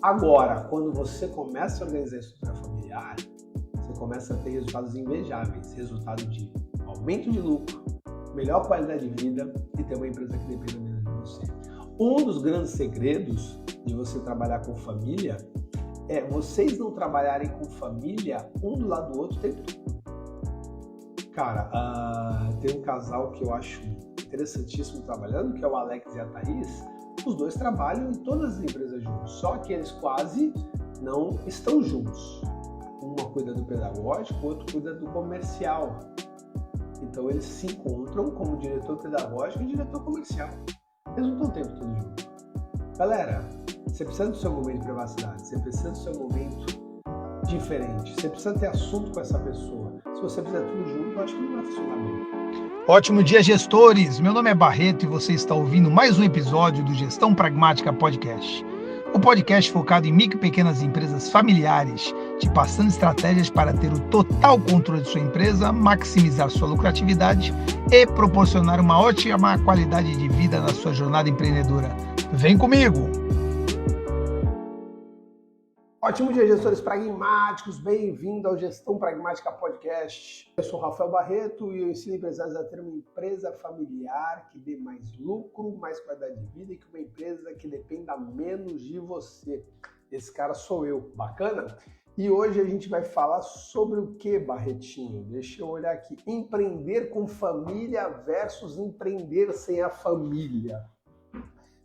Agora, quando você começa a organizar a estrutura familiar, você começa a ter resultados invejáveis, resultado de aumento de lucro, melhor qualidade de vida e ter uma empresa que dependa menos de você. Um dos grandes segredos de você trabalhar com família é vocês não trabalharem com família um do lado do outro o tempo todo. Cara, tem um casal que eu acho interessantíssimo trabalhando, que é o Alex e a Thaís. Os dois trabalham em todas as empresas juntos, só que eles quase não estão juntos. Uma cuida do pedagógico, o outro cuida do comercial. Então eles se encontram como diretor pedagógico e diretor comercial. Eles não estão o tempo todo juntos. Galera, você precisa do seu momento de privacidade, você precisa do seu momento diferente, você precisa ter assunto com essa pessoa. Se você fizer tudo junto, eu acho que não vai funcionar bem. Ótimo dia, gestores! Meu nome é Barreto e você está ouvindo mais um episódio do Gestão Pragmática Podcast. O podcast focado em micro e pequenas empresas familiares, te passando estratégias para ter o total controle de sua empresa, maximizar sua lucratividade e proporcionar uma ótima qualidade de vida na sua jornada empreendedora. Vem comigo! Ótimo dia, gestores pragmáticos, bem-vindo ao Gestão Pragmática Podcast. Eu sou Rafael Barreto e eu ensino empresários a ter uma empresa familiar que dê mais lucro, mais qualidade de vida e que uma empresa que dependa menos de você. Esse cara sou eu, bacana? E hoje a gente vai falar sobre o que, Barretinho? Deixa eu olhar aqui. Empreender com família versus empreender sem a família.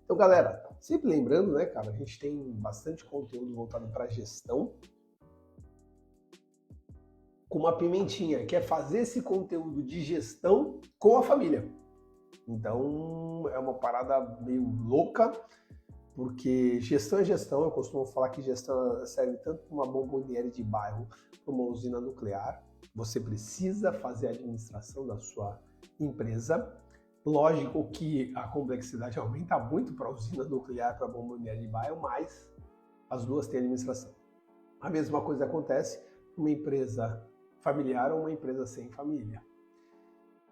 Então, galera, sempre lembrando, né, cara, a gente tem bastante conteúdo voltado para gestão com uma pimentinha, que é fazer esse conteúdo de gestão com a família. Então, é uma parada meio louca, porque gestão é gestão. Eu costumo falar que gestão serve tanto para uma bomboniere de bairro como uma usina nuclear. Você precisa fazer a administração da sua empresa. Lógico que a complexidade aumenta muito para a usina nuclear, para a bomboniere de bairro, mas as duas têm administração. A mesma coisa acontece com uma empresa familiar ou uma empresa sem família.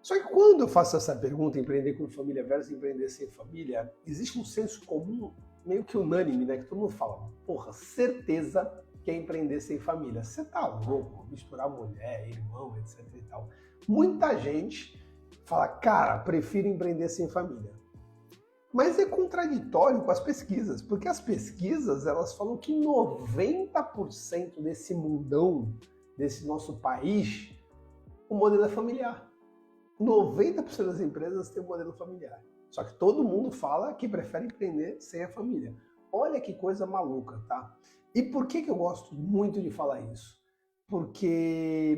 Só que quando eu faço essa pergunta, empreender com família versus empreender sem família, existe um senso comum meio que unânime, né? Que todo mundo fala, porra, certeza que é empreender sem família. Você tá louco, misturar mulher, irmão, etc e tal. Muita gente fala, cara, prefiro empreender sem família. Mas é contraditório com as pesquisas, porque as pesquisas, elas falam que 90% desse mundão, desse nosso país, o modelo é familiar. 90% das empresas têm um modelo familiar. Só que todo mundo fala que prefere empreender sem a família. Olha que coisa maluca, tá? E por que eu gosto muito de falar isso? Porque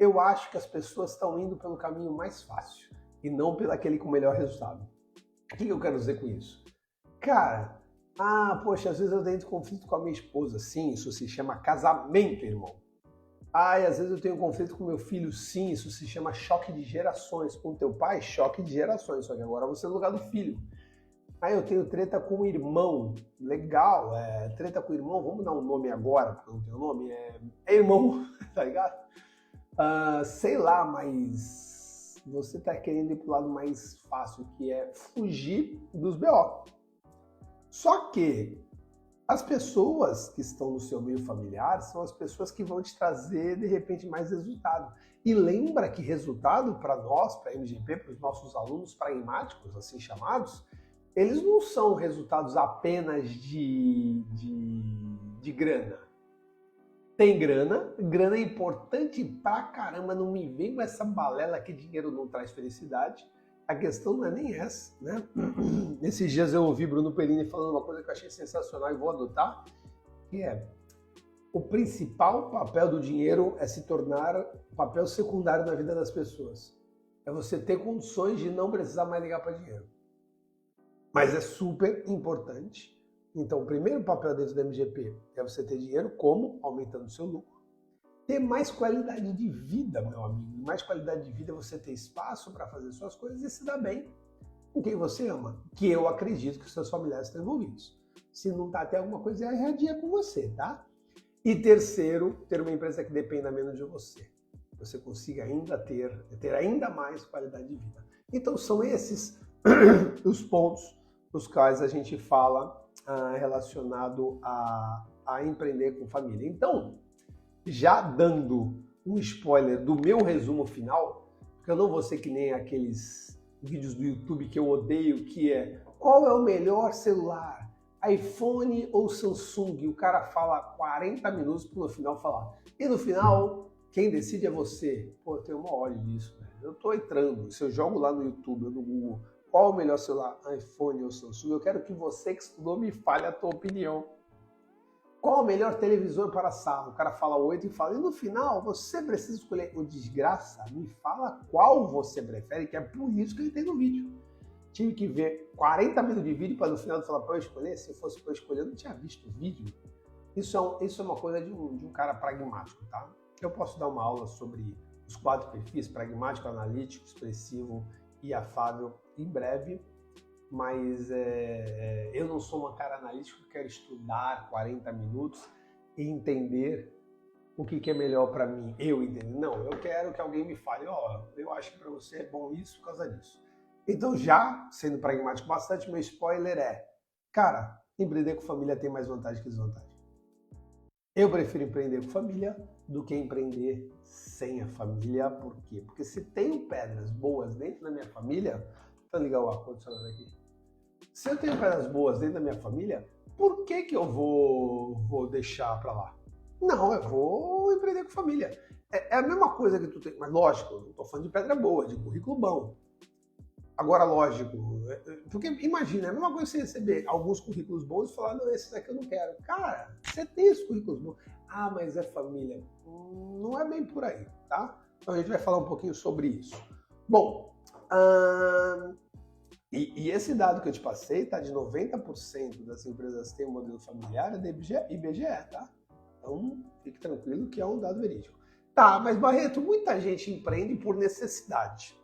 eu acho que as pessoas estão indo pelo caminho mais fácil e não pelo aquele com o melhor resultado. O que eu quero dizer com isso? Cara, poxa, às vezes eu tenho conflito com a minha esposa. Sim, isso se chama casamento, irmão. E às vezes eu tenho conflito com meu filho. Sim, isso se chama choque de gerações. Com teu pai, choque de gerações, só que agora você é no lugar do filho. Eu tenho treta com o irmão. Legal, treta com o irmão, vamos dar um nome agora, porque eu não tenho nome, é irmão, tá ligado? Sei lá, mas você tá querendo ir pro lado mais fácil, que é fugir dos BO. Só que as pessoas que estão no seu meio familiar são as pessoas que vão te trazer, de repente, mais resultado. E lembra que resultado para nós, para a MGP, para os nossos alunos pragmáticos, assim chamados, eles não são resultados apenas de grana. Tem grana é importante pra caramba, não me vem com essa balela que dinheiro não traz felicidade. A questão não é nem essa, né? Esses dias eu ouvi Bruno Perini falando uma coisa que eu achei sensacional e vou adotar, que é: o principal papel do dinheiro é se tornar papel secundário na vida das pessoas. É você ter condições de não precisar mais ligar para dinheiro. Mas é super importante. Então, o primeiro papel dentro da MGP é você ter dinheiro, como? Aumentando o seu lucro. Ter mais qualidade de vida, meu amigo. Mais qualidade de vida é você ter espaço para fazer suas coisas e se dar bem com quem você ama. Que eu acredito que os seus familiares estão envolvidos. Se não está até alguma coisa erradinha com você, tá? E terceiro, ter uma empresa que dependa menos de você. Você consiga ainda ter ainda mais qualidade de vida. Então, são esses os pontos dos quais a gente fala relacionado a empreender com família. Então, já dando um spoiler do meu resumo final, porque eu não vou ser que nem aqueles vídeos do YouTube que eu odeio, que é qual é o melhor celular, iPhone ou Samsung? E o cara fala 40 minutos para no final falar. E no final, quem decide é você. Pô, eu tenho uma hora disso, velho. Eu tô entrando, se eu jogo lá no YouTube ou no Google, qual é o melhor celular, iPhone ou Samsung, eu quero que você que estudou me fale a tua opinião. Qual é o melhor televisor para a sala? O cara fala 8 e fala, e no final você precisa escolher. O desgraça, me fala qual você prefere, que é por isso que ele tem no vídeo. Tive que ver 40 minutos de vídeo para no final falar para eu escolher. Se fosse para eu escolher, eu não tinha visto o vídeo. Isso é uma coisa de um cara pragmático, tá? Eu posso dar uma aula sobre os 4 perfis, pragmático, analítico, expressivo e afável, em breve. Mas eu não sou um cara analítico que quero estudar 40 minutos e entender o que é melhor para mim. Eu entendo. Não, eu quero que alguém me fale, eu acho que para você é bom isso por causa disso. Então, já sendo pragmático bastante, meu spoiler é, cara, empreender com família tem mais vantagem que desvantagem. Eu prefiro empreender com família do que empreender sem a família. Por quê? Porque se tenho pedras boas dentro da minha família, vou ligar o ar-condicionado aqui. Se eu tenho pedras boas dentro da minha família, por que eu vou deixar pra lá? Não, eu vou empreender com família. É a mesma coisa que tu tem, mas lógico, não tô falando de pedra boa, de currículo bom. Agora, lógico, porque imagina, é a mesma coisa que você receber alguns currículos bons e falar, não, esse daqui eu não quero. Cara, você tem esses currículos bons. Ah, mas é família. Não é bem por aí, tá? Então a gente vai falar um pouquinho sobre isso. Bom, e esse dado que eu te passei, tá? De 90% das empresas que têm um modelo familiar é da IBGE, tá? Então, fique tranquilo que é um dado verídico. Tá, mas Barreto, muita gente empreende por necessidade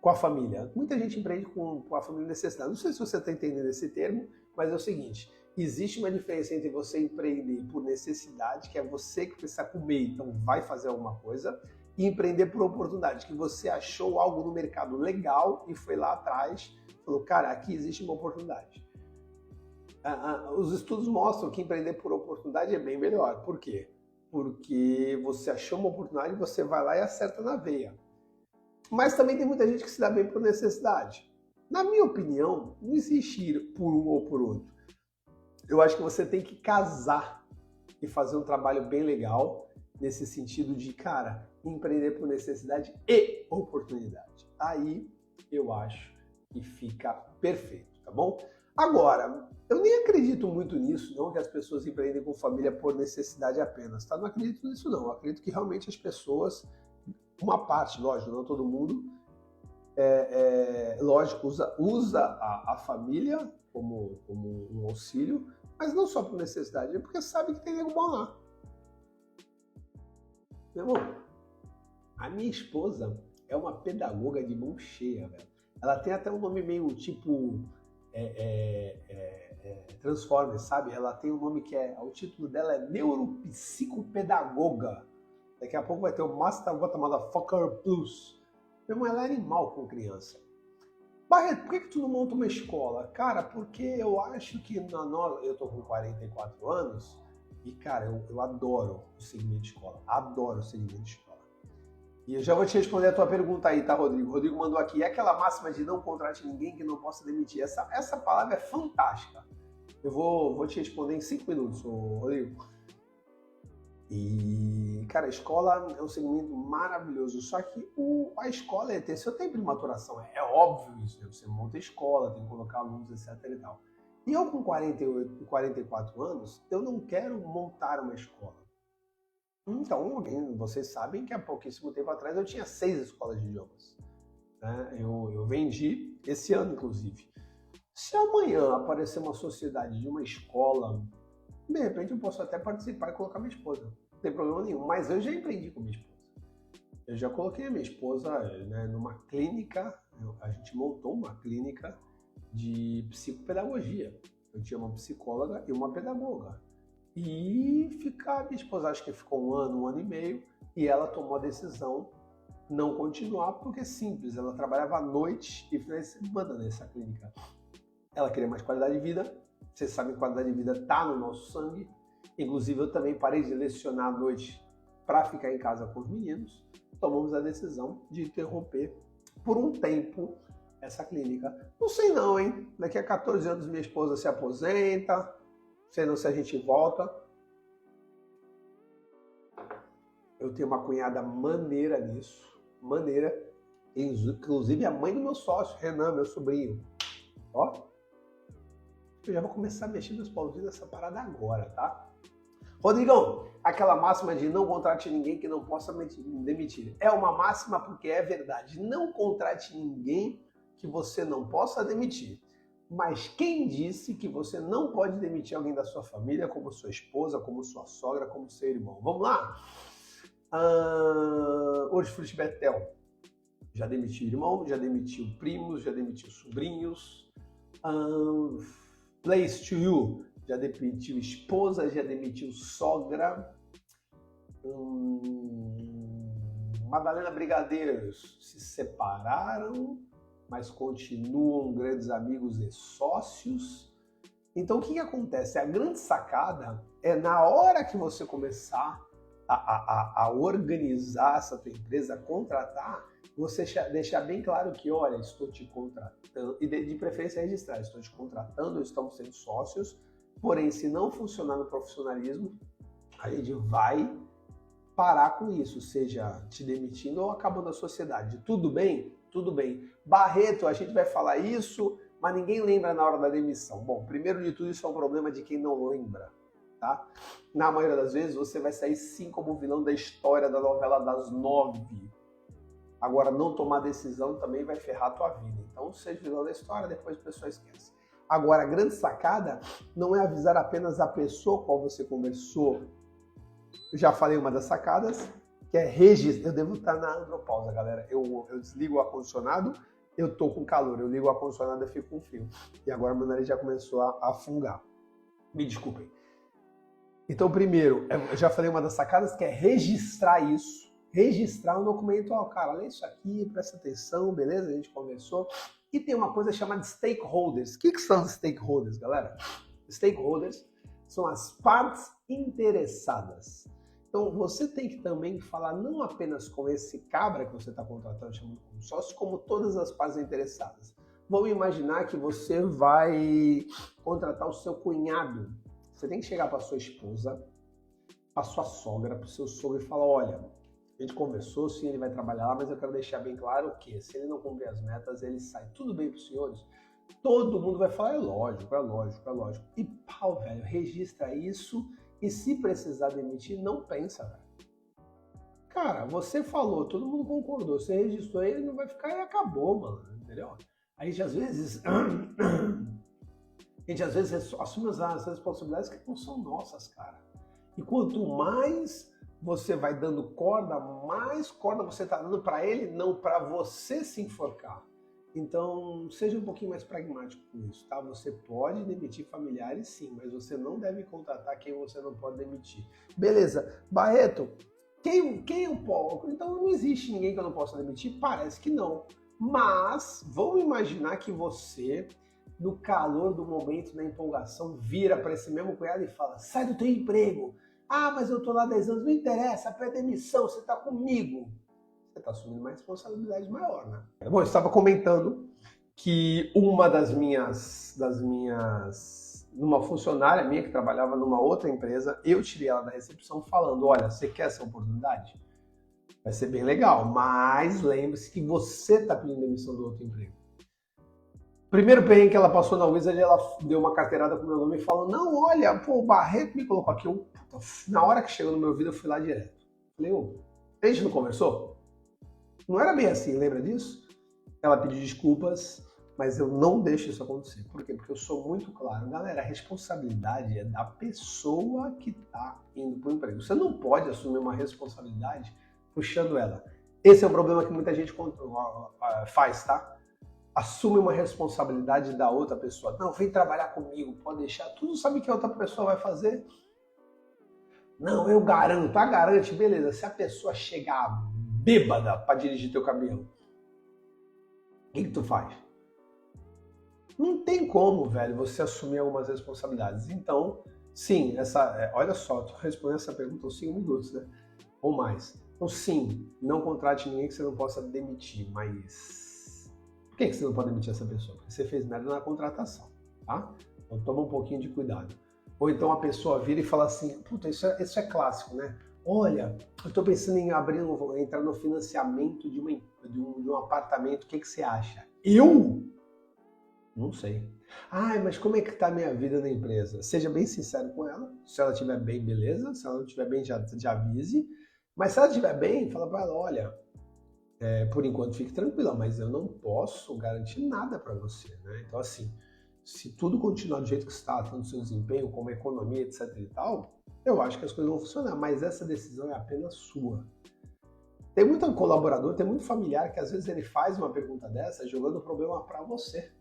com a família. Muita gente empreende com a família necessidade. Não sei se você está entendendo esse termo, mas é o seguinte, existe uma diferença entre você empreender por necessidade, que é você que precisa comer, então vai fazer alguma coisa, e empreender por oportunidade, que você achou algo no mercado legal e foi lá atrás, falou, cara, aqui existe uma oportunidade. Os estudos mostram que empreender por oportunidade é bem melhor. Por quê? Porque você achou uma oportunidade e você vai lá e acerta na veia. Mas também tem muita gente que se dá bem por necessidade. Na minha opinião, não existe ir por um ou por outro. Eu acho que você tem que casar e fazer um trabalho bem legal nesse sentido de, cara, empreender por necessidade e oportunidade. Aí eu acho que fica perfeito, tá bom? Agora, eu nem acredito muito nisso, não, que as pessoas empreendem com família por necessidade apenas, tá? Não acredito nisso, não. Eu acredito que realmente as pessoas, uma parte, lógico, não todo mundo, lógico, usa a família como um auxílio, mas não só por necessidade, é porque sabe que tem nego bom lá. Meu irmão, a minha esposa é uma pedagoga de mão cheia, velho. Ela tem até um nome meio tipo Transformers, sabe? Ela tem um nome que o título dela é Neuropsicopedagoga. Daqui a pouco vai ter o Master Motherfucker Plus. Meu irmão, ela é animal com criança. Barreto, por que tu não monta uma escola? Cara, porque eu acho que eu tô com 44 anos e, cara, eu adoro o segmento de escola. Adoro o segmento de escola. E eu já vou te responder a tua pergunta aí, tá, Rodrigo? O Rodrigo mandou aqui, é aquela máxima de não contrate ninguém que não possa demitir. Essa palavra é fantástica. Eu vou te responder em 5 minutos, Rodrigo. E, cara, a escola é um segmento maravilhoso, só que a escola tem seu tempo de maturação, é óbvio isso, né? Você monta a escola, tem que colocar alunos, etc e tal. E eu com 48 e 44 anos, eu não quero montar uma escola. Então, vocês sabem que há pouquíssimo tempo atrás eu tinha 6 escolas de idiomas. Né? Eu vendi esse ano, inclusive. Se amanhã aparecer uma sociedade de uma escola, de repente eu posso até participar e colocar minha esposa. Não tem problema nenhum, mas eu já empreendi com minha esposa. Eu já coloquei a minha esposa, né, numa clínica, a gente montou uma clínica de psicopedagogia. Eu tinha uma psicóloga e uma pedagoga. E minha esposa acho que ficou um ano e meio, e ela tomou a decisão não continuar, porque é simples, ela trabalhava à noite e finais de semana nessa clínica. Ela queria mais qualidade de vida, Vocês sabem que a qualidade de vida está no nosso sangue. Inclusive, eu também parei de lecionar à noite para ficar em casa com os meninos. Tomamos a decisão de interromper por um tempo essa clínica. Não sei não, hein? Daqui a 14 anos minha esposa se aposenta, sei não se a gente volta. Eu tenho uma cunhada maneira nisso, maneira. Inclusive a mãe do meu sócio, Renan, meu sobrinho. Ó, eu já vou começar a mexer meus pauzinhos nessa parada agora, tá? Rodrigão, aquela máxima de não contrate ninguém que não possa demitir. É uma máxima porque é verdade. Não contrate ninguém que você não possa demitir. Mas quem disse que você não pode demitir alguém da sua família, como sua esposa, como sua sogra, como seu irmão? Vamos lá? Hortifruti Betel. Já demitiu irmão, já demitiu primos, já demitiu sobrinhos. Place to You. Já demitiu esposa, já demitiu sogra. Madalena Brigadeiros se separaram, mas continuam grandes amigos e sócios. Então o que acontece? A grande sacada é na hora que você começar a organizar essa tua empresa, a contratar, você deixar bem claro que, olha, estou te contratando, e de preferência registrar, estou te contratando, estamos sendo sócios. Porém, se não funcionar no profissionalismo, a gente vai parar com isso, seja te demitindo ou acabando a sociedade. Tudo bem? Tudo bem. Barreto, a gente vai falar isso, mas ninguém lembra na hora da demissão. Bom, primeiro de tudo, isso é um problema de quem não lembra, tá? Na maioria das vezes, você vai sair sim como vilão da história da novela das 9. Agora, não tomar decisão também vai ferrar a tua vida. Então, seja vilão da história, depois a pessoa esquece. Agora, a grande sacada não é avisar apenas a pessoa com a qual você conversou. Eu já falei uma das sacadas, que é registrar. Eu devo estar na andropausa, galera. Eu desligo o ar-condicionado, eu tô com calor. Eu ligo o ar-condicionado e fico com frio. E agora meu nariz já começou a fungar. Me desculpem. Então, primeiro, eu já falei uma das sacadas, que é registrar isso. Registrar um documento. Ó, cara, lê isso aqui, presta atenção, beleza? A gente conversou. E tem uma coisa chamada stakeholders. O que são os stakeholders, galera? Stakeholders são as partes interessadas. Então, você tem que também falar não apenas com esse cabra que você está contratando, chamando como sócio, como todas as partes interessadas. Vamos imaginar que você vai contratar o seu cunhado. Você tem que chegar para sua esposa, para sua sogra, para o seu sogro e falar, olha, a gente conversou, sim, ele vai trabalhar lá, mas eu quero deixar bem claro que se ele não cumprir as metas, ele sai. Tudo bem para os senhores? Todo mundo vai falar, é lógico, é lógico, é lógico. E pau, velho, registra isso e se precisar demitir, não pensa, velho. Cara, você falou, todo mundo concordou, você registrou, ele não vai ficar e acabou, mano, entendeu? A gente às vezes assume as responsabilidades que não são nossas, cara. E quanto mais você vai dando corda, mais corda você está dando para ele, não para você se enforcar. Então, seja um pouquinho mais pragmático com isso, tá? Você pode demitir familiares, sim, mas você não deve contratar quem você não pode demitir. Beleza. Barreto, quem eu posso? Então, não existe ninguém que eu não possa demitir? Parece que não. Mas, vamos imaginar que você, no calor do momento, na empolgação, vira para esse mesmo cunhado e fala, sai do teu emprego. Ah, mas eu tô lá há 10 anos, não interessa, pede demissão, você tá comigo. Você tá assumindo uma responsabilidade maior, né? Bom, eu estava comentando que uma numa funcionária minha que trabalhava numa outra empresa, eu tirei ela da recepção falando, olha, você quer essa oportunidade? Vai ser bem legal, mas lembre-se que você tá pedindo demissão do outro emprego. Primeiro perrengue que ela passou na Wizard, ela deu uma carteirada com o meu nome e falou, não, olha, pô, o Barreto me colocou aqui. Na hora que chegou no meu ouvido, eu fui lá direto. Falei, a gente não conversou? Não era bem assim, lembra disso? Ela pediu desculpas, mas eu não deixo isso acontecer. Por quê? Porque eu sou muito claro. Galera, a responsabilidade é da pessoa que tá indo pro emprego. Você não pode assumir uma responsabilidade puxando ela. Esse é o problema que muita gente faz, tá? Assume uma responsabilidade da outra pessoa. Não, vem trabalhar comigo, pode deixar. Tu não sabe o que a outra pessoa vai fazer? Não, eu garanto. Garante, beleza. Se a pessoa chegar bêbada para dirigir teu caminhão, o que tu faz? não tem como, velho, você assumir algumas responsabilidades. Então, sim, olha só, tu respondendo essa pergunta em 5 minutos, né? Ou mais. Então, sim, não contrate ninguém que você não possa demitir, mas por que você não pode demitir essa pessoa? Porque você fez merda na contratação, tá? Então, toma um pouquinho de cuidado. Ou então a pessoa vira e fala assim, puta, isso é clássico, né? Olha, eu tô pensando em entrar no financiamento de um apartamento, o que você acha? Eu? Não sei. Ai, mas como é que tá a minha vida na empresa? Seja bem sincero com ela. Se ela estiver bem, beleza. Se ela não estiver bem, já avise. Mas se ela estiver bem, fala pra ela, olha, por enquanto fique tranquila, mas eu não posso garantir nada para você, né? Então, assim, se tudo continuar do jeito que está, tanto seu desempenho como a economia, etc e tal, eu acho que as coisas vão funcionar, mas essa decisão é apenas sua. Tem muito colaborador, tem muito familiar que às vezes ele faz uma pergunta dessa jogando o problema para você,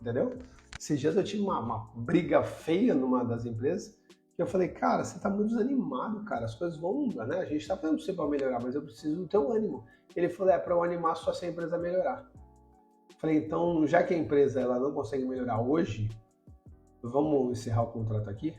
entendeu? Esses dias eu tive uma briga feia numa das empresas, que eu falei, cara, você tá muito desanimado, cara, as coisas vão, né? A gente tá fazendo você para melhorar, mas eu preciso do teu ânimo. Ele falou, para eu animar só se a empresa melhorar. Falei, então, já que a empresa ela não consegue melhorar hoje, vamos encerrar o contrato aqui?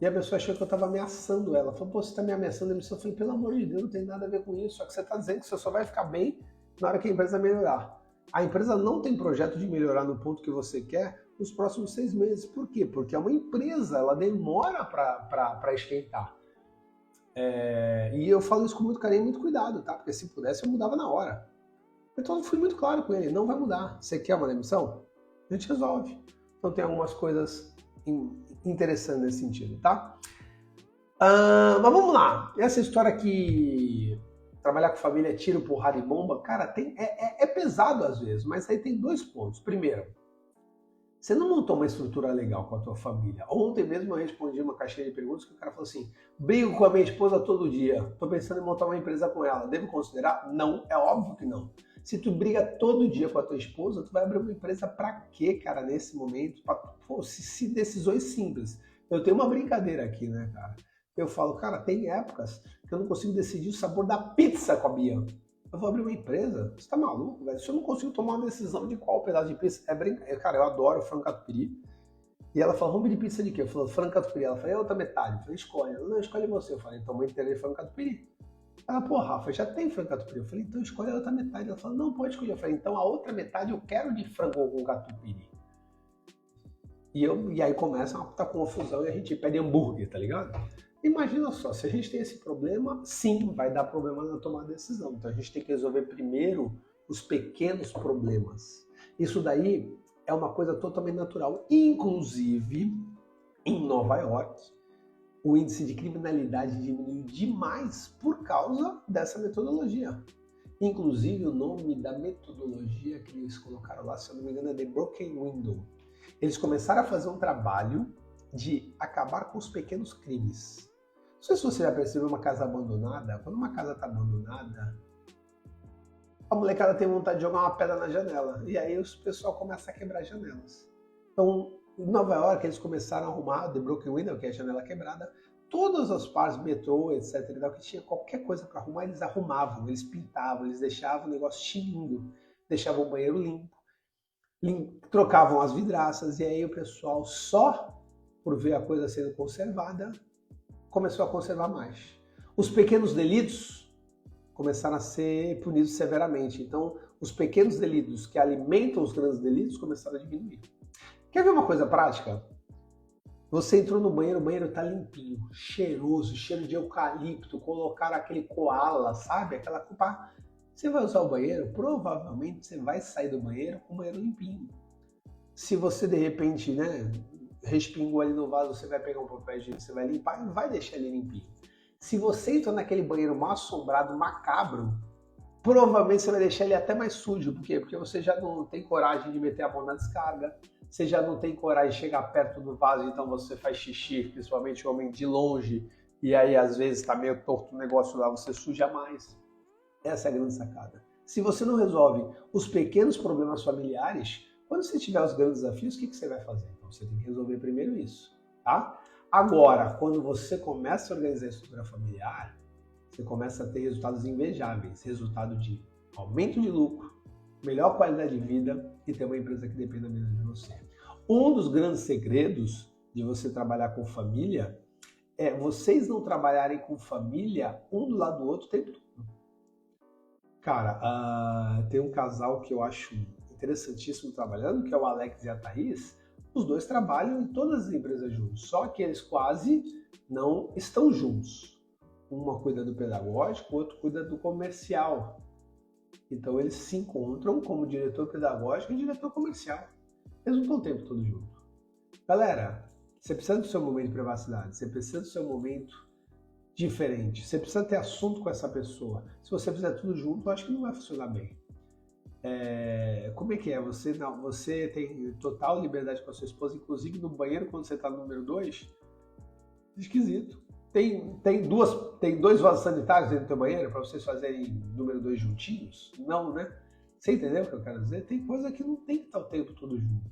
E a pessoa achou que eu estava ameaçando ela. Falou, pô, você está me ameaçando a emissão? Eu falei, pelo amor de Deus, não tem nada a ver com isso. Só que você está dizendo que você só vai ficar bem na hora que a empresa melhorar. A empresa não tem projeto de melhorar no ponto que você quer nos próximos 6 meses. Por quê? Porque é uma empresa, ela demora para esquentar. E eu falo isso com muito carinho e muito cuidado, tá? Porque se pudesse eu mudava na hora. Então eu fui muito claro com ele, não vai mudar. Você quer uma demissão? A gente resolve. Então tem algumas coisas interessantes nesse sentido, tá? Mas vamos lá. Essa história que trabalhar com família é tiro, porrada e bomba, cara, é pesado às vezes, mas aí tem 2 pontos. Primeiro, você não montou uma estrutura legal com a tua família. Ontem mesmo eu respondi uma caixinha de perguntas que o cara falou assim, brigo com a minha esposa todo dia, tô pensando em montar uma empresa com ela, devo considerar? Não, é óbvio que não. Se tu briga todo dia com a tua esposa, tu vai abrir uma empresa pra quê, cara, nesse momento? Se decisões simples. Eu tenho uma brincadeira aqui, né, cara? Eu falo, cara, tem épocas que eu não consigo decidir o sabor da pizza com a Bia. Eu vou abrir uma empresa? Você tá maluco, velho? Se eu não consigo tomar uma decisão de qual pedaço de pizza, é brincadeira. Cara, eu adoro frango catupiry. E ela falou, vamos pedir pizza de quê? Eu falei, frango catupiry. Ela falou, e a outra metade? Eu falei, escolhe. Ela, não, escolhe você. Eu falei, então vou inteira de frango catupiry. Ela, pô, Rafa, já tem frango catupiry. Eu falei, então escolhe a outra metade. Ela falou, não, pode escolher. Eu falei, então a outra metade eu quero de frango com catupiry. E aí começa uma puta confusão e a gente pede hambúrguer, tá ligado? Imagina só, se a gente tem esse problema, sim, vai dar problema na tomada de decisão. Então a gente tem que resolver primeiro os pequenos problemas. Isso daí é uma coisa totalmente natural. Inclusive, em Nova York, o índice de criminalidade diminuiu demais por causa dessa metodologia. Inclusive, o nome da metodologia que eles colocaram lá, se eu não me engano, é The Broken Window. Eles começaram a fazer um trabalho de acabar com os pequenos crimes. Não sei se você já percebeu uma casa abandonada. Quando uma casa está abandonada, a molecada tem vontade de jogar uma pedra na janela. E aí o pessoal começa a quebrar janelas. Então, em Nova York, eles começaram a arrumar The Broken Window, que é a janela quebrada. Todas as partes, metrô, etc. Que tinha qualquer coisa para arrumar, eles arrumavam, eles pintavam, eles deixavam o negócio lindo, deixavam o banheiro limpo, trocavam as vidraças. E aí o pessoal, só por ver a coisa sendo conservada, começou a conservar mais. Os pequenos delitos começaram a ser punidos severamente. Então, os pequenos delitos que alimentam os grandes delitos começaram a diminuir. Quer ver uma coisa prática? Você entrou no banheiro, o banheiro tá limpinho, cheiroso, cheiro de eucalipto, colocaram aquele koala, sabe? Aquela culpa. Você vai usar o banheiro, provavelmente você vai sair do banheiro com o banheiro limpinho. Se você, de repente, né, respingou ali no vaso, você vai pegar um papel higiênico, você vai limpar e vai deixar ele limpinho. Se você entrou naquele banheiro mal assombrado, macabro, provavelmente você vai deixar ele até mais sujo. Por quê? Porque você já não tem coragem de meter a mão na descarga, você já não tem coragem de chegar perto do vaso, então você faz xixi, principalmente homem de longe, e aí às vezes está meio torto o negócio lá, você suja mais. Essa é a grande sacada. Se você não resolve os pequenos problemas familiares, quando você tiver os grandes desafios, o que você vai fazer? Então você tem que resolver primeiro isso, tá? Agora, quando você começa a organizar a estrutura familiar, você começa a ter resultados invejáveis, resultado de aumento de lucro, melhor qualidade de vida e ter uma empresa que dependa menos de você. Um dos grandes segredos de você trabalhar com família é vocês não trabalharem com família um do lado do outro o tempo todo. Cara, tem um casal que eu acho interessantíssimo trabalhando, que é o Alex e a Thaís. Os dois trabalham em todas as empresas juntos, só que eles quase não estão juntos. Uma cuida do pedagógico, o outro cuida do comercial. Então eles se encontram como diretor pedagógico e diretor comercial. Eles não estão o tempo todo juntos. Galera, você precisa do seu momento de privacidade, você precisa do seu momento diferente, você precisa ter assunto com essa pessoa. Se você fizer tudo junto, eu acho que não vai funcionar bem. Como é que é? Você tem total liberdade com a sua esposa, inclusive no banheiro quando você está no número 2? Esquisito. Tem dois vasos sanitários dentro do teu banheiro para vocês fazerem número 2 juntinhos? Não, né? Você entendeu o que eu quero dizer? Tem coisa que não tem que estar o tempo todo junto.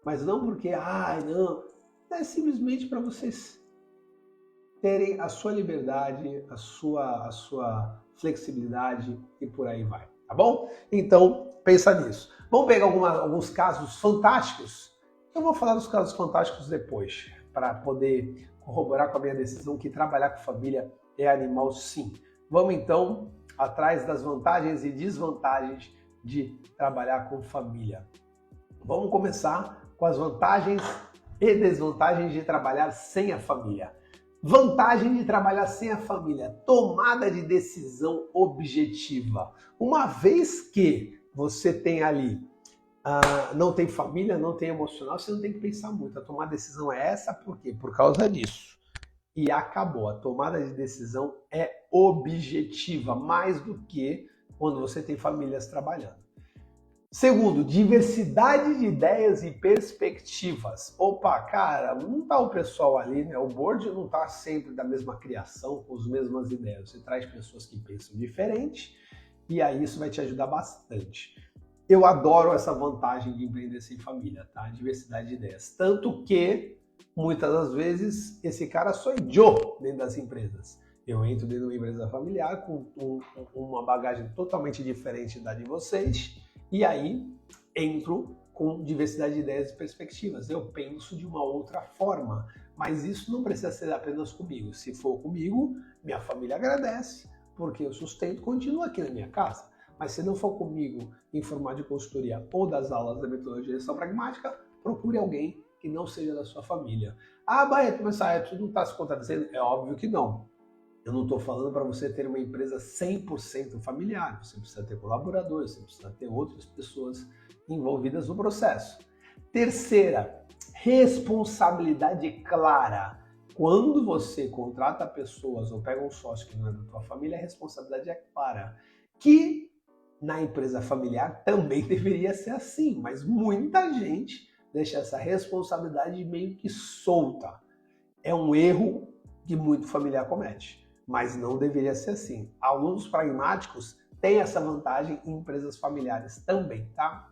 Mas não porque, não. É simplesmente para vocês terem a sua liberdade, a sua flexibilidade e por aí vai. Tá bom? Então, pensa nisso. Vamos pegar alguns casos fantásticos? Eu vou falar dos casos fantásticos depois, para poder corroborar com a minha decisão que trabalhar com família é animal sim. Vamos então atrás das vantagens e desvantagens de trabalhar com família. Vamos começar com as vantagens e desvantagens de trabalhar sem a família. Vantagem de trabalhar sem a família, tomada de decisão objetiva. Uma vez que você tem ali, não tem família, não tem emocional, você não tem que pensar muito. A tomada de decisão é essa, por quê? Por causa disso. E acabou. A tomada de decisão é objetiva, mais do que quando você tem famílias trabalhando. Segundo, diversidade de ideias e perspectivas. Opa, cara, não tá o pessoal ali, né? O board não tá sempre da mesma criação, com as mesmas ideias. Você traz pessoas que pensam diferente e aí isso vai te ajudar bastante. Eu adoro essa vantagem de empreender sem família, tá? Diversidade de ideias. Tanto que, muitas das vezes, esse cara sou eu dentro das empresas. Eu entro dentro de uma empresa familiar com uma bagagem totalmente diferente da de vocês. E aí, entro com diversidade de ideias e perspectivas. Eu penso de uma outra forma, mas isso não precisa ser apenas comigo. Se for comigo, minha família agradece, porque o sustento continua aqui na minha casa. Mas se não for comigo em formato de consultoria ou das aulas da metodologia de gestão pragmática, procure alguém que não seja da sua família. Barreto, mas tu não está se contradizendo? É óbvio que não. Eu não estou falando para você ter uma empresa 100% familiar. Você precisa ter colaboradores, você precisa ter outras pessoas envolvidas no processo. Terceira, responsabilidade clara. Quando você contrata pessoas ou pega um sócio que não é da tua família, a responsabilidade é clara. Que na empresa familiar também deveria ser assim, mas muita gente deixa essa responsabilidade meio que solta. É um erro que muito familiar comete. Mas não deveria ser assim. Alunos pragmáticos têm essa vantagem em empresas familiares também, tá?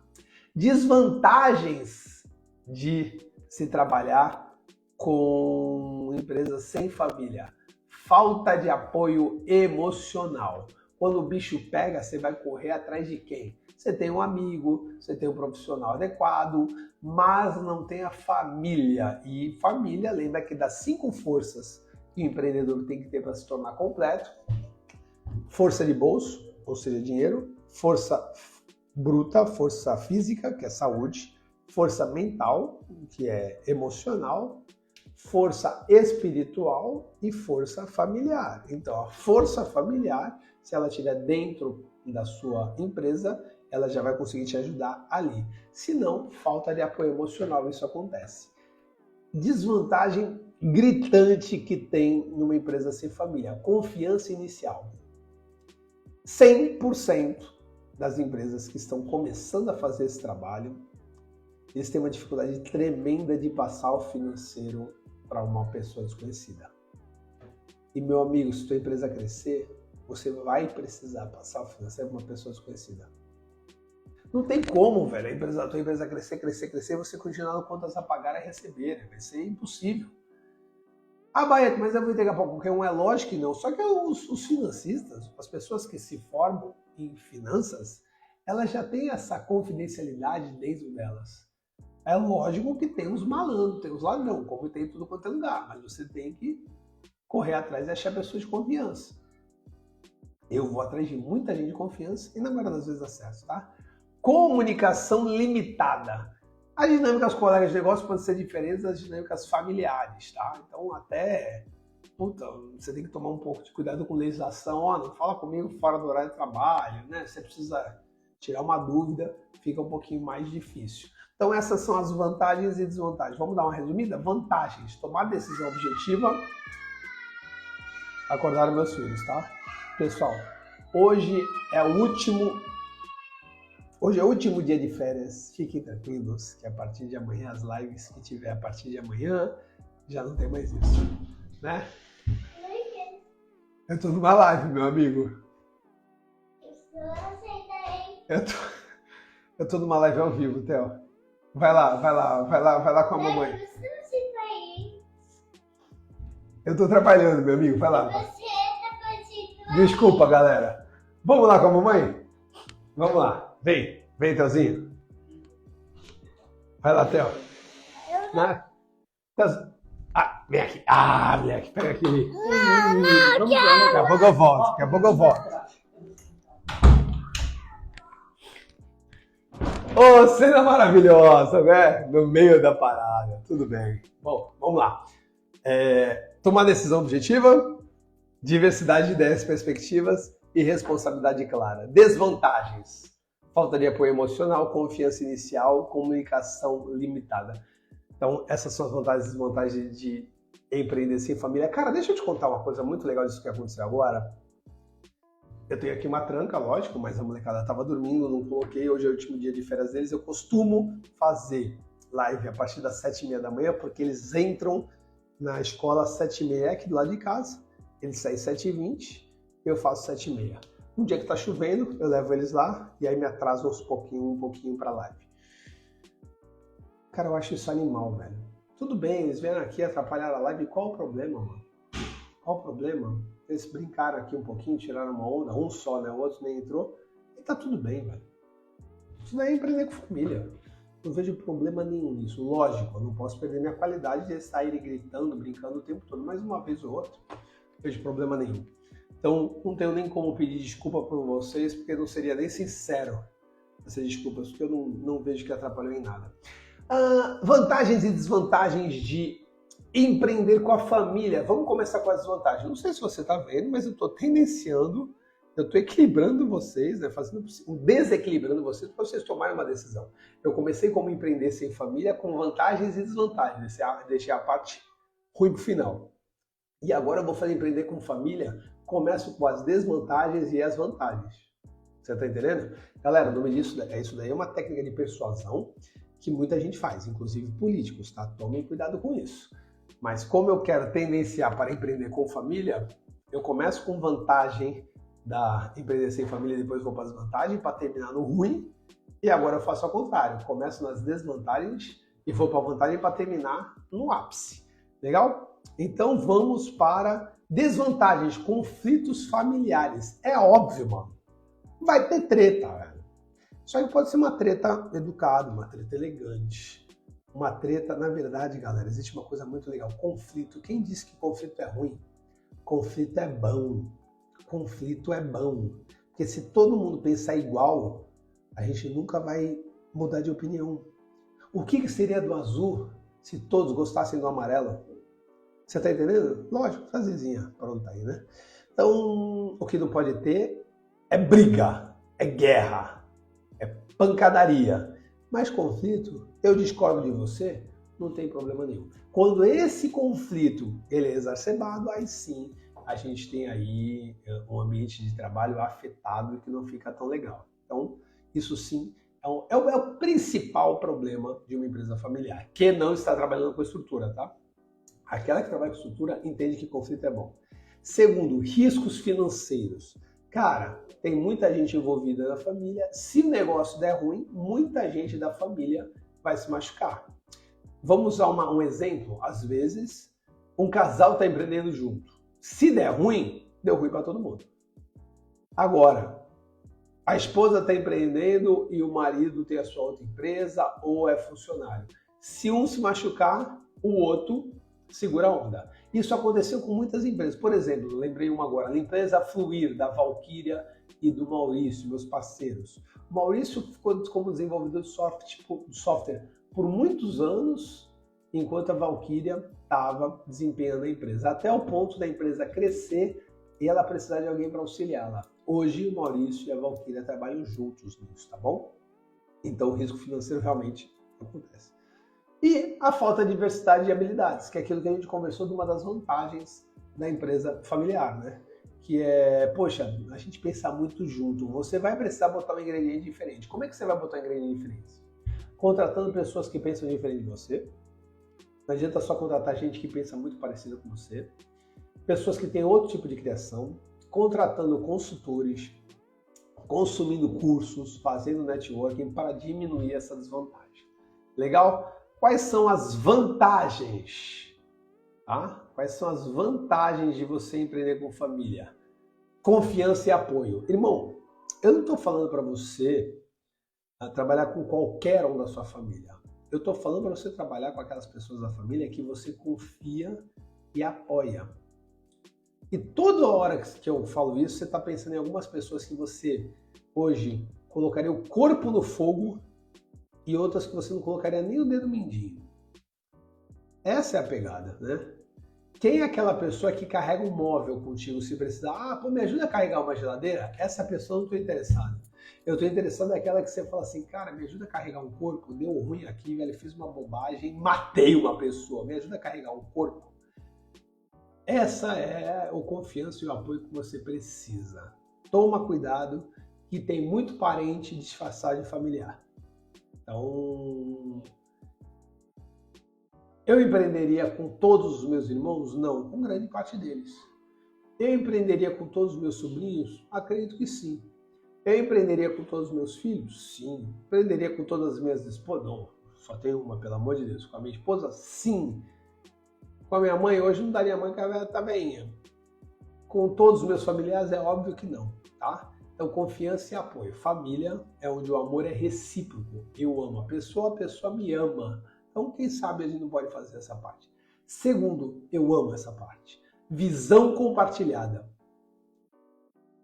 Desvantagens de se trabalhar com empresas sem família. Falta de apoio emocional. Quando o bicho pega, você vai correr atrás de quem? Você tem um amigo, você tem um profissional adequado, mas não tem a família. E família, lembra que das 5 forças que o empreendedor tem que ter para se tornar completo: força de bolso, ou seja, dinheiro; força bruta, força física, que é saúde; força mental, que é emocional; força espiritual e força familiar. Então, a força familiar, se ela estiver dentro da sua empresa, ela já vai conseguir te ajudar ali. Se não, falta de apoio emocional, isso acontece. Desvantagem gritante que tem numa empresa sem família: confiança inicial. 100% das empresas que estão começando a fazer esse trabalho, eles têm uma dificuldade tremenda de passar o financeiro para uma pessoa desconhecida. E, meu amigo, se tua empresa crescer, você vai precisar passar o financeiro para uma pessoa desconhecida. Não tem como, velho, a tua empresa crescer, você continuar no contas a pagar e receber. Vai ser impossível. Barreto, mas eu vou entregar para qualquer um. É lógico que não. Só que os financistas, as pessoas que se formam em finanças, elas já têm essa confidencialidade dentro delas. É lógico que tem os malandros, tem os ladrões, como tem em tudo quanto é lugar, mas você tem que correr atrás e achar pessoas de confiança. Eu vou atrás de muita gente de confiança e na maioria das vezes acerto, tá? Comunicação limitada. As dinâmicas com colegas de negócio podem ser diferentes das dinâmicas familiares, tá? Então até, você tem que tomar um pouco de cuidado com legislação. Não fala comigo fora do horário de trabalho, né? Você precisa tirar uma dúvida, fica um pouquinho mais difícil. Então essas são as vantagens e desvantagens. Vamos dar uma resumida? Vantagens: tomar decisão objetiva. Acordaram meus filhos, tá? Pessoal, hoje é o último dia de férias. Fiquem tranquilos que a partir de amanhã, as lives que tiver a partir de amanhã, já não tem mais isso, né? Eu tô numa live, meu amigo. Eu tô numa live ao vivo, Theo. Vai lá com a mamãe. Eu tô trabalhando, meu amigo, vai lá. Desculpa, galera. Vamos lá com a mamãe? Vamos lá. Vem, Theozinho. Vai lá, Theo. Vem aqui. Moleque, pega aqui. Daqui a pouco eu volto. Ô, cena maravilhosa, né? No meio da parada. Tudo bem. Bom, vamos lá. Tomar decisão objetiva, diversidade de ideias e perspectivas e responsabilidade clara. Desvantagens: falta de apoio emocional, confiança inicial, comunicação limitada. Então, essas são as vantagens e desvantagens de empreender sem família. Cara, deixa eu te contar uma coisa muito legal disso que aconteceu agora. Eu tenho aqui uma tranca, lógico, mas a molecada estava dormindo, não coloquei. Hoje é o último dia de férias deles. Eu costumo fazer live a partir das 7h30 da manhã, porque eles entram na escola às 7h30 aqui do lado de casa. Eles saem às 7h20, eu faço 7h30. Um dia que tá chovendo, eu levo eles lá e aí me atraso um pouquinho pra live. Cara, eu acho isso animal, velho. Tudo bem, eles vieram aqui atrapalhar a live. Qual o problema, mano? Qual o problema? Eles brincaram aqui um pouquinho, tiraram uma onda, um só, né? O outro nem entrou. E tá tudo bem, velho. Isso daí é empreender com família. Não vejo problema nenhum nisso. Lógico, eu não posso perder minha qualidade de sair gritando, brincando o tempo todo, mas uma vez ou outra, não vejo problema nenhum. Então, não tenho nem como pedir desculpa por vocês, porque não seria nem sincero essas desculpas, porque eu não vejo que atrapalhou em nada. Vantagens e desvantagens de empreender com a família. Vamos começar com as desvantagens. Não sei se você está vendo, mas eu estou tendenciando, eu estou equilibrando vocês, né, desequilibrando vocês para vocês tomarem uma decisão. Eu comecei como empreender sem família com vantagens e desvantagens. Deixei a parte ruim para o final. E agora eu vou fazer empreender com família. Começo com as desvantagens e as vantagens. Você está entendendo? Galera, o nome disso isso daí é uma técnica de persuasão que muita gente faz, inclusive políticos, tá? Tomem cuidado com isso. Mas como eu quero tendenciar para empreender com família, eu começo com vantagem da empreender sem família, depois vou para as vantagens para terminar no ruim, e agora eu faço ao contrário. Começo nas desvantagens e vou para a vantagem para terminar no ápice. Legal? Então vamos para desvantagens, conflitos familiares. É óbvio, mano. Vai ter treta, velho. Só que pode ser uma treta educada, uma treta elegante. Uma treta, na verdade, galera, existe uma coisa muito legal. Conflito. Quem disse que conflito é ruim? Conflito é bom. Conflito é bom. Porque se todo mundo pensar igual, a gente nunca vai mudar de opinião. O que seria do azul se todos gostassem do amarelo? Você tá entendendo? Lógico, frasezinha pronta aí, né? Então, o que não pode ter é briga, é guerra, é pancadaria. Mas conflito, eu discordo de você, não tem problema nenhum. Quando esse conflito ele é exacerbado, aí sim a gente tem aí um ambiente de trabalho afetado e que não fica tão legal. Então, isso sim é o principal problema de uma empresa familiar, que não está trabalhando com estrutura, tá? Aquela que trabalha com estrutura entende que conflito é bom. Segundo, riscos financeiros. Cara, tem muita gente envolvida na família. Se o negócio der ruim, muita gente da família vai se machucar. Vamos usar um exemplo. Às vezes, um casal está empreendendo junto. Se der ruim, deu ruim para todo mundo. Agora, A esposa está empreendendo e o marido tem a sua outra empresa ou é funcionário. Se um se machucar, o outro segura a onda. Isso aconteceu com muitas empresas. Por exemplo, lembrei uma agora, a empresa Fluir, da Valquíria e do Maurício, meus parceiros. O Maurício ficou como desenvolvedor de software por muitos anos, enquanto a Valquíria estava desempenhando a empresa, até o ponto da empresa crescer e ela precisar de alguém para auxiliá-la. Hoje, o Maurício e a Valquíria trabalham juntos nisso, tá bom? Então, o risco financeiro realmente acontece. E a falta de diversidade de habilidades, que é aquilo que a gente conversou de uma das vantagens da empresa familiar, né? Que é, poxa, a gente pensa muito junto. Você vai precisar botar um ingrediente diferente. Como é que você vai botar um ingrediente diferente? Contratando pessoas que pensam diferente de você. Não adianta só contratar gente que pensa muito parecida com você. Pessoas que têm outro tipo de criação. Contratando consultores, consumindo cursos, fazendo networking para diminuir essa desvantagem. Legal? Quais são as vantagens? Tá? Quais são as vantagens de você empreender com família? Confiança e apoio. Irmão, eu não estou falando para você trabalhar com qualquer um da sua família. Eu estou falando para você trabalhar com aquelas pessoas da família que você confia e apoia. E toda hora que eu falo isso, você está pensando em algumas pessoas que você hoje colocaria o corpo no fogo e outras que você não colocaria nem o dedo mindinho. Essa é a pegada, né? Quem é aquela pessoa que carrega um móvel contigo se precisar? Me ajuda a carregar uma geladeira? Essa pessoa eu não estou interessado. Eu estou interessado naquela que você fala assim, cara, me ajuda a carregar um corpo, deu ruim aqui, velho, fiz uma bobagem, matei uma pessoa, me ajuda a carregar um corpo? Essa é o confiança e o apoio que você precisa. Toma cuidado, que tem muito parente disfarçado de familiar. Então, eu empreenderia com todos os meus irmãos? Não, com grande parte deles. Eu empreenderia com todos os meus sobrinhos? Acredito que sim. Eu empreenderia com todos os meus filhos? Sim. Empreenderia com todas as minhas esposas? Não, só tenho uma, pelo amor de Deus. Com a minha esposa? Sim. Com a minha mãe? Hoje não daria mãe, que ela tá velhinha. Com todos os meus familiares? É óbvio que não, tá? Então, confiança e apoio. Família é onde o amor é recíproco. Eu amo a pessoa me ama. Então, quem sabe a gente não pode fazer essa parte. Segundo, eu amo essa parte. Visão compartilhada.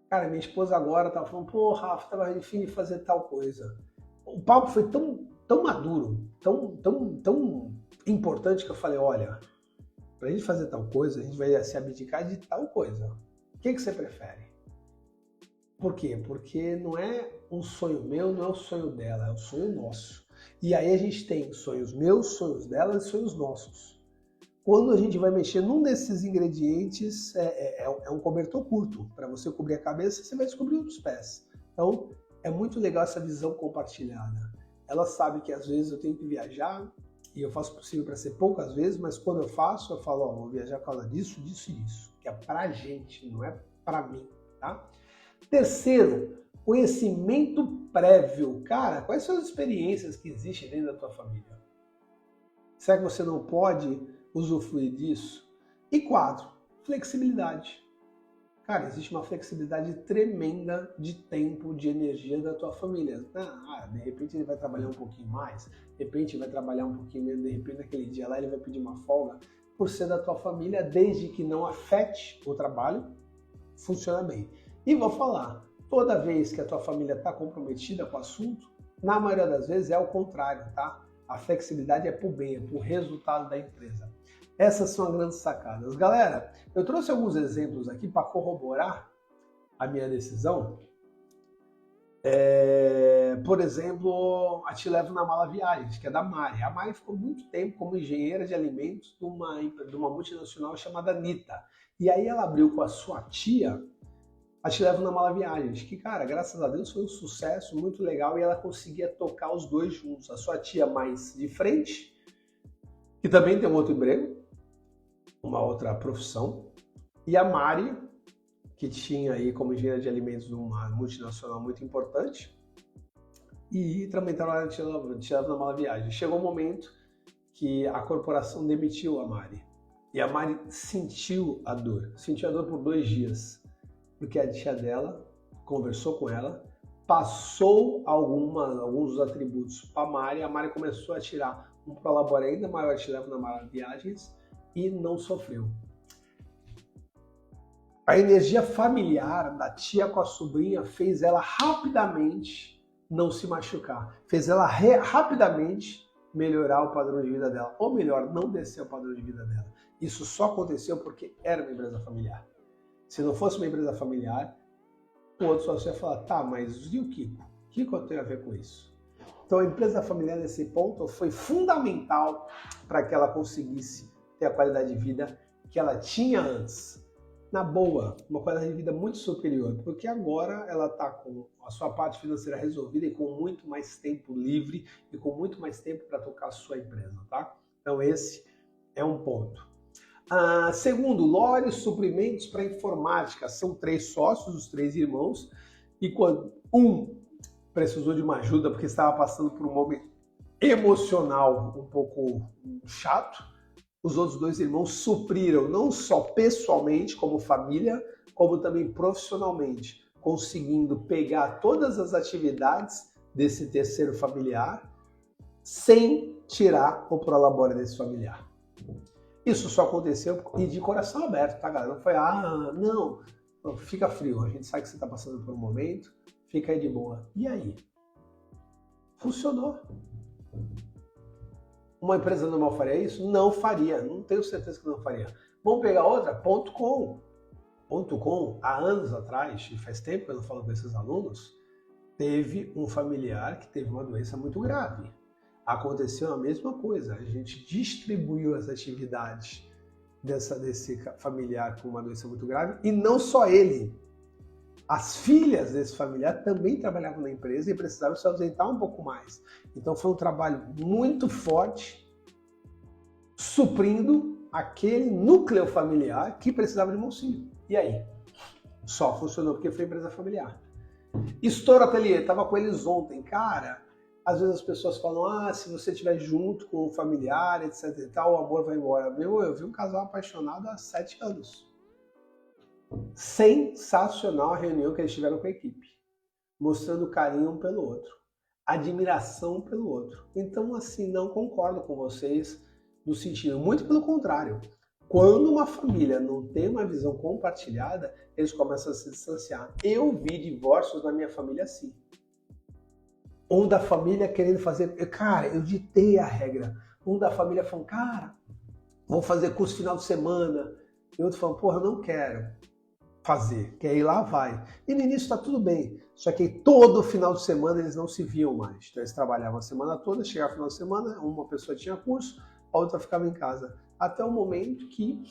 Cara, minha esposa agora tava falando, pô, Rafa, tava afim de fazer tal coisa. O papo foi tão maduro, tão importante que eu falei, olha, pra gente fazer tal coisa, a gente vai se abdicar de tal coisa. O que você prefere? Por quê? Porque não é um sonho meu, não é um sonho dela, é um sonho nosso. E aí a gente tem sonhos meus, sonhos dela e sonhos nossos. Quando a gente vai mexer num desses ingredientes, é um cobertor curto. Para você cobrir a cabeça, você vai descobrir os pés. Então, é muito legal essa visão compartilhada. Ela sabe que às vezes eu tenho que viajar, e eu faço o possível para ser poucas vezes, mas quando eu faço, eu falo, vou viajar por causa disso, disso e disso. Que é pra gente, não é pra mim, tá? Terceiro, conhecimento prévio. Cara, quais são as experiências que existem dentro da tua família? Será que você não pode usufruir disso? E 4, flexibilidade. Cara, existe uma flexibilidade tremenda de tempo, de energia da tua família. De repente ele vai trabalhar um pouquinho mais, de repente ele vai trabalhar um pouquinho menos, de repente naquele dia lá ele vai pedir uma folga. Por ser da tua família, desde que não afete o trabalho, funciona bem. E vou falar, toda vez que a tua família está comprometida com o assunto, na maioria das vezes é o contrário, tá? A flexibilidade é pro bem, é pro resultado da empresa. Essas são as grandes sacadas. Galera, eu trouxe alguns exemplos aqui para corroborar a minha decisão. Por exemplo, a Te Levo na Mala Viagens, que é da Mari. A Mari ficou muito tempo como engenheira de alimentos de uma multinacional chamada Nita. E aí ela abriu com a sua tia a Te Levo na Mala Viagens, que, cara, graças a Deus foi um sucesso muito legal e ela conseguia tocar os dois juntos. A sua tia mais de frente, que também tem um outro emprego, uma outra profissão, e a Mari, que tinha aí como engenheira de alimentos uma multinacional muito importante, e também trabalhava Te Levo na Mala Viagens. Chegou um momento que a corporação demitiu a Mari, e a Mari sentiu a dor por 2 dias. Porque a tia dela conversou com ela, passou alguns dos atributos para a Mari começou a tirar um Prolabore ainda maior de leva na viagens e não sofreu. A energia familiar da tia com a sobrinha fez ela rapidamente não se machucar, fez ela rapidamente melhorar o padrão de vida dela, ou melhor, não descer o padrão de vida dela. Isso só aconteceu porque era uma empresa familiar. Se não fosse uma empresa familiar, o outro sócio ia falar, tá, mas e o Kiko? O que eu tenho a ver com isso? Então a empresa familiar nesse ponto foi fundamental para que ela conseguisse ter a qualidade de vida que ela tinha antes. Na boa, uma qualidade de vida muito superior, porque agora ela está com a sua parte financeira resolvida e com muito mais tempo livre e com muito mais tempo para tocar a sua empresa, tá? Então esse é um ponto. Segundo, Lore Suprimentos para Informática. São 3 sócios, os 3 irmãos, e quando um precisou de uma ajuda porque estava passando por um momento emocional um pouco chato, os outros 2 irmãos supriram, não só pessoalmente, como família, como também profissionalmente, conseguindo pegar todas as atividades desse terceiro familiar sem tirar o Prolabore desse familiar. Isso só aconteceu e de coração aberto, tá, galera? Não foi, não, fica frio, a gente sabe que você está passando por um momento, fica aí de boa. E aí? Funcionou. Uma empresa normal faria isso? Não faria, não tenho certeza que não faria. Vamos pegar outra? .com. .com, há anos atrás, e faz tempo que eu não falo com esses alunos, teve um familiar que teve uma doença muito grave. Aconteceu a mesma coisa, a gente distribuiu as atividades desse familiar com uma doença muito grave, e não só ele. As filhas desse familiar também trabalhavam na empresa e precisavam se ausentar um pouco mais. Então foi um trabalho muito forte, suprindo aquele núcleo familiar que precisava de um auxílio. E aí? Só funcionou porque foi empresa familiar. Estouro Ateliê, estava com eles ontem. Cara, às vezes as pessoas falam, se você estiver junto com um familiar, etc e tal, o amor vai embora. Eu vi um casal apaixonado há 7 anos. Sensacional a reunião que eles tiveram com a equipe, mostrando carinho um pelo outro, admiração pelo outro. Então, assim, não concordo com vocês no sentido, muito pelo contrário. Quando uma família não tem uma visão compartilhada, eles começam a se distanciar. Eu vi divórcios na minha família assim. Um da família querendo fazer... Cara, eu ditei a regra. Um da família falando, cara, vou fazer curso final de semana. E outro falando, porra, não quero fazer, quer ir lá, vai. E no início tá tudo bem, só que todo final de semana eles não se viam mais. Então eles trabalhavam a semana toda, chegava o final de semana, uma pessoa tinha curso, a outra ficava em casa. Até o momento que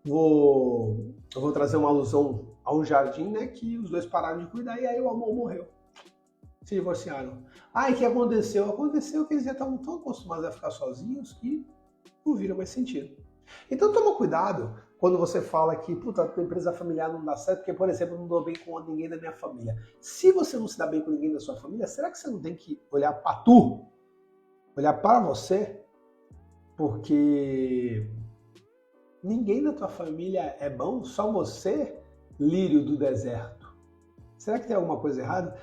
eu vou trazer uma alusão a um jardim, né, que os 2 pararam de cuidar e aí o amor morreu. Se divorciaram. O que aconteceu? Aconteceu que eles já estavam tão acostumados a ficar sozinhos que não viram mais sentido. Então toma cuidado quando você fala que, a tua empresa familiar não dá certo, porque, por exemplo, eu não dou bem com ninguém da minha família. Se você não se dá bem com ninguém da sua família, será que você não tem que olhar para tu? Olhar para você? Porque ninguém da tua família é bom, só você, lírio do deserto. Será que tem alguma coisa errada?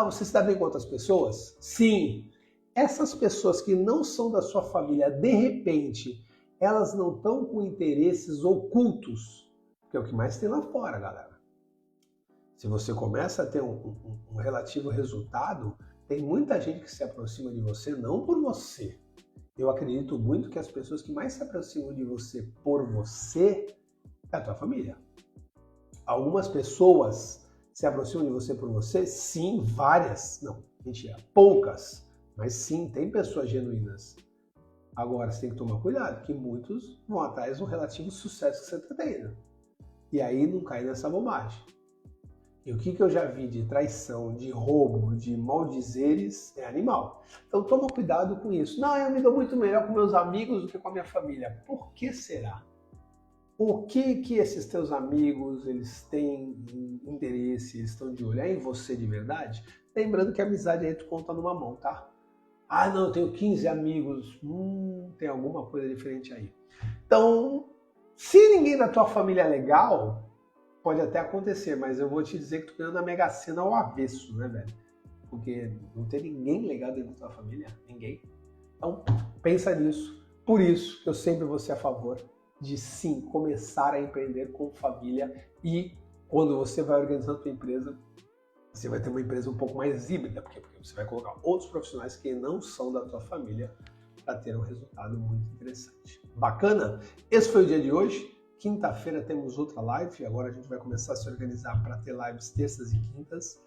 Você se dá bem com outras pessoas? Sim. Essas pessoas que não são da sua família, de repente, elas não estão com interesses ocultos, que é o que mais tem lá fora, galera. Se você começa a ter um relativo resultado, tem muita gente que se aproxima de você, não por você. Eu acredito muito que as pessoas que mais se aproximam de você por você é a tua família. Algumas pessoas se aproximam de você por você? Sim, várias. Não, mentira, poucas. Mas sim, tem pessoas genuínas. Agora, você tem que tomar cuidado, que muitos vão atrás do relativo sucesso que você está tendo. E aí não cai nessa bobagem. E o que eu já vi de traição, de roubo, de maldizeres é animal. Então toma cuidado com isso. Não, eu me dou muito melhor com meus amigos do que com a minha família. Por que será? Por que esses teus amigos, eles têm interesse, eles estão de olho em você de verdade? Lembrando que a amizade aí tu conta numa mão, tá? Não, eu tenho 15 amigos. Tem alguma coisa diferente aí. Então, se ninguém da tua família é legal, pode até acontecer, mas eu vou te dizer que tu ganhou na Mega Sena ao avesso, né, velho? Porque não tem ninguém legal dentro da tua família, ninguém. Então, pensa nisso. Por isso, eu sempre vou ser a favor de, sim, começar a empreender com família e quando você vai organizando a tua empresa, você vai ter uma empresa um pouco mais híbrida, porque você vai colocar outros profissionais que não são da tua família para ter um resultado muito interessante. Bacana? Esse foi o dia de hoje. Quinta-feira temos outra live, agora a gente vai começar a se organizar para ter lives terças e quintas.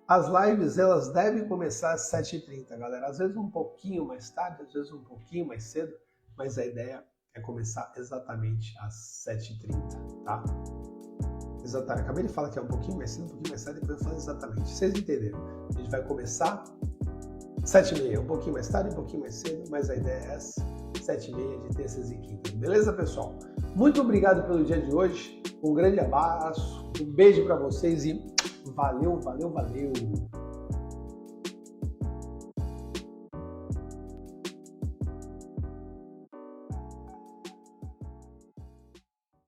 As lives, elas devem começar às 7h30, galera. Às vezes um pouquinho mais tarde, às vezes um pouquinho mais cedo, mas a ideia é começar exatamente às 7h30, tá? Exatamente. Acabei de falar que é um pouquinho mais cedo, um pouquinho mais tarde, depois eu falo exatamente. Vocês entenderam? A gente vai começar 7h30, um pouquinho mais tarde, um pouquinho mais cedo, mas a ideia é essa, 7h30 de terças e quintas. Beleza, pessoal? Muito obrigado pelo dia de hoje. Um grande abraço, um beijo para vocês e valeu, valeu, valeu!